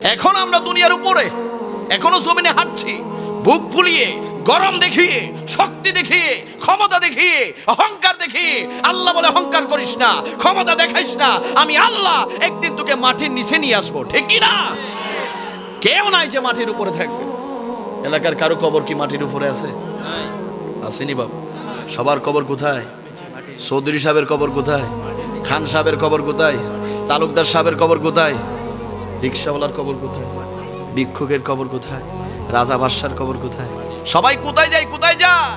এখন আমরা দুনিয়ার উপরে এখনো জমিনে হাঁটছি, বুক ফুলিয়ে, গরম দেখিয়ে, শক্তি দেখিয়ে, ক্ষমতা দেখিয়ে, অহংকার দেখিয়ে। আল্লাহ বলে অহংকার করিস না, ক্ষমতা দেখাইস না, আমি আল্লাহ একদিন তোকে মাটির নিচে নিয়ে আসবো, ঠিক কি না? কেউ নাই যে মাটির উপরে থাকবে। এলাকার কারো কবর কি মাটির উপরে আছে? আসেনি বাবু। সবার কবর কোথায়? চৌধুরী সাহেবের কবর কোথায়? খান সাহেবের কবর কোথায়? তালুকদার সাহেবের কবর কোথায়? রিক্সাওয়ালার কবর কোথায়? ভিক্ষুকের কবর কোথায়? রাজা বাদশার কবর কোথায়? সবাই কোথায় যায়? কোথায় যায়?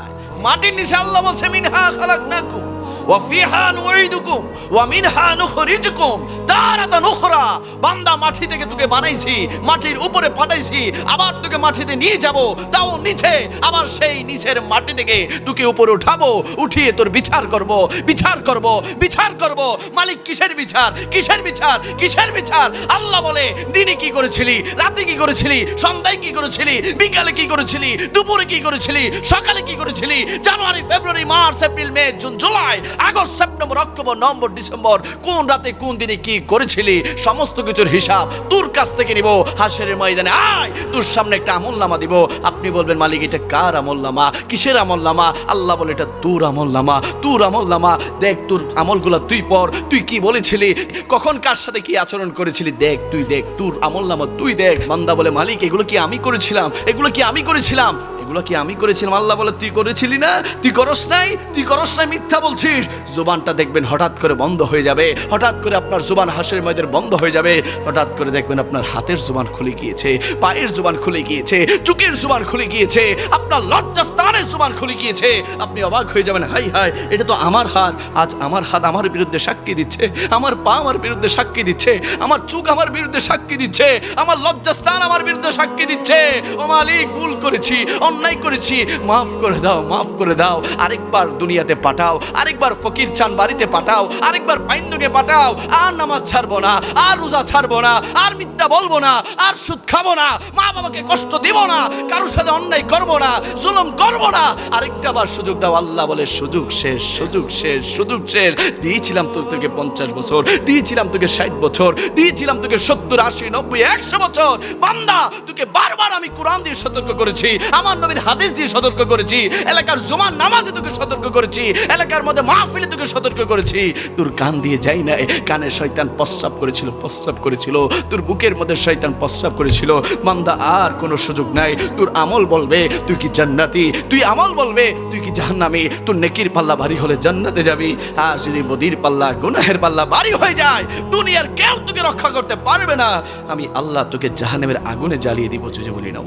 মাটির নিচে। আল্লাহ বলছে মিনহা খালাকনাকুম ওয়া ফিহা নুঈদুকুম ওয়া মিনহা নুখরিজুকুম তারাতান উখরা। বান্দা, মাটি থেকে তোকে বানাইছি, মাটির উপরে পাঠাইছি, আবার তোকে মাটিতে নিয়ে যাব, তাও নিচে। আবার সেই নিচের মাটি থেকে তোকে উপরে উঠাবো, উঠিয়ে তোর বিচার করব, বিচার করব, বিচার করব। মালিক কিসের বিচার? কিসের বিচার? কিসের বিচার? আল্লাহ বলে দিনে কি করেছিলি, রাতে কি করেছিলি, সন্ধ্যায় কি করেছিলি, বিকালে কি করেছিলি, দুপুরে কি করেছিলি, সকালে কি করেছিলি, January, February, March, April, May, June, July, August, September, October, November, December, কোন রাতে কোন দিনে কি করেছিলি, সমস্ত কিছুর হিসাব তোর কাছ থেকে নিব। হাসরের ময়দানে আয়, তোর সামনে একটা আমলনামা দিব। আপনি বলবেন মালিক এটা কার আমলনামা, কিসের আমলনামা? আল্লাহ বলে এটা তোর আমলনামা, তোর আমলনামা। দেখ তোর আমলগুলা তুই পড়, তুই কি বলেছিলি, কখন কার সাথে কি আচরণ করেছিলি, দেখ, তুই দেখ, তোর আমলনামা তুই দেখ। বান্দা বলে মালিক এগুলো কি আমি করেছিলাম, এগুলো কি আমি করেছিলাম, এগুলো কি আমি করেছিলাম? আল্লাহ বলে তুই করেছিলি না, তুই করস নাই, তুই করস নাই, মিথ্যা বলছিস। জুবানটা দেখবেন হঠাৎ করে বন্ধ হয়ে যাবে, হঠাৎ করে আপনার জুবান হাসরের ময়দানে বন্ধ হয়ে যাবে। হঠাৎ করে দেখবেন আপনার হাতের জুবান খুলে গিয়েছে, পায়ের জুবান খুলে গিয়েছে, চোখের জুবান খুলে গিয়েছে, আপনার লজ্জাস্থানের জুবান খুলে গিয়েছে। আপনি অবাক হয়ে যাবেন, হাই হাই, এটা তো আমার হাত। আজ আমার হাত আমার বিরুদ্ধে সাক্ষী দিচ্ছে, আমার পা আমার বিরুদ্ধে সাক্ষী দিচ্ছে, আমার চোখ আমার বিরুদ্ধে সাক্ষী দিচ্ছে, আমার লজ্জাস্থান আমার বিরুদ্ধে সাক্ষী দিচ্ছে। ও মালিক, ভুল করেছি, অন্যায় করেছি, মাফ করে দাও, মাফ করে দাও। আরেকবার দুনিয়াতে পাঠাও, আরেকবার ফকির চান বাড়িতে পাঠাও, আরেকবার পাইন্দকে পাঠাও। আর নামাজ ছাড়বো না, আর রোজা ছাড়বো না, আর মিথ্যা বলবো না, আর সুদ খাবো না, মা বাবাকে কষ্ট দিব না, কারোর সাথে অন্যায় করবো না, জুলুম করবো না। আরেকটা বার সুযোগ দাও। আল্লাহ বলে সুযোগ শেষ, সুযোগ শেষ, সুযোগ শেষ। দিয়েছিলাম তোকে 50 বছর, দিয়েছিলাম তোকে 60 বছর, দিয়েছিলাম তোকে 70, 80, 90, 100 বছর। বান্দা, তোকে বারবার আমি কোরআন দিয়ে সতর্ক করেছি, আমার নবীর হাদিস দিয়ে সতর্ক করেছি, এলাকার জুমার নামাজে তোকে সতর্ক করেছি, এলাকার মধ্যে মাহফিলে তোকে সতর্ক করেছি। তোর কান দিয়ে যাই নাই, কানে শয়তান প্রস্রাব করেছিল, প্রস্রাব করেছিল, তোর বুকের মধ্যে শয়তান প্রস্রাব করেছিল। বান্দা, আর কোনো সুযোগ নাই। তোর আমল বলবে তুই কি জান্নাতি, তুই আমল বলবে তুই কি জাহান্নামী। তোর নেকির পাল্লা ভারী হলে জান্নাতে যাবি, আর যদি বদির পাল্লা, গুনাহের পাল্লা ভারী হয়ে যায়, দুনিয়ার কেউ তোকে রক্ষা করতে পারবে না। আমি আল্লাহ তোকে জাহান্নামের আগুনে জ্বালিয়ে দিব। বলি না,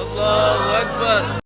আল্লাহু আকবার।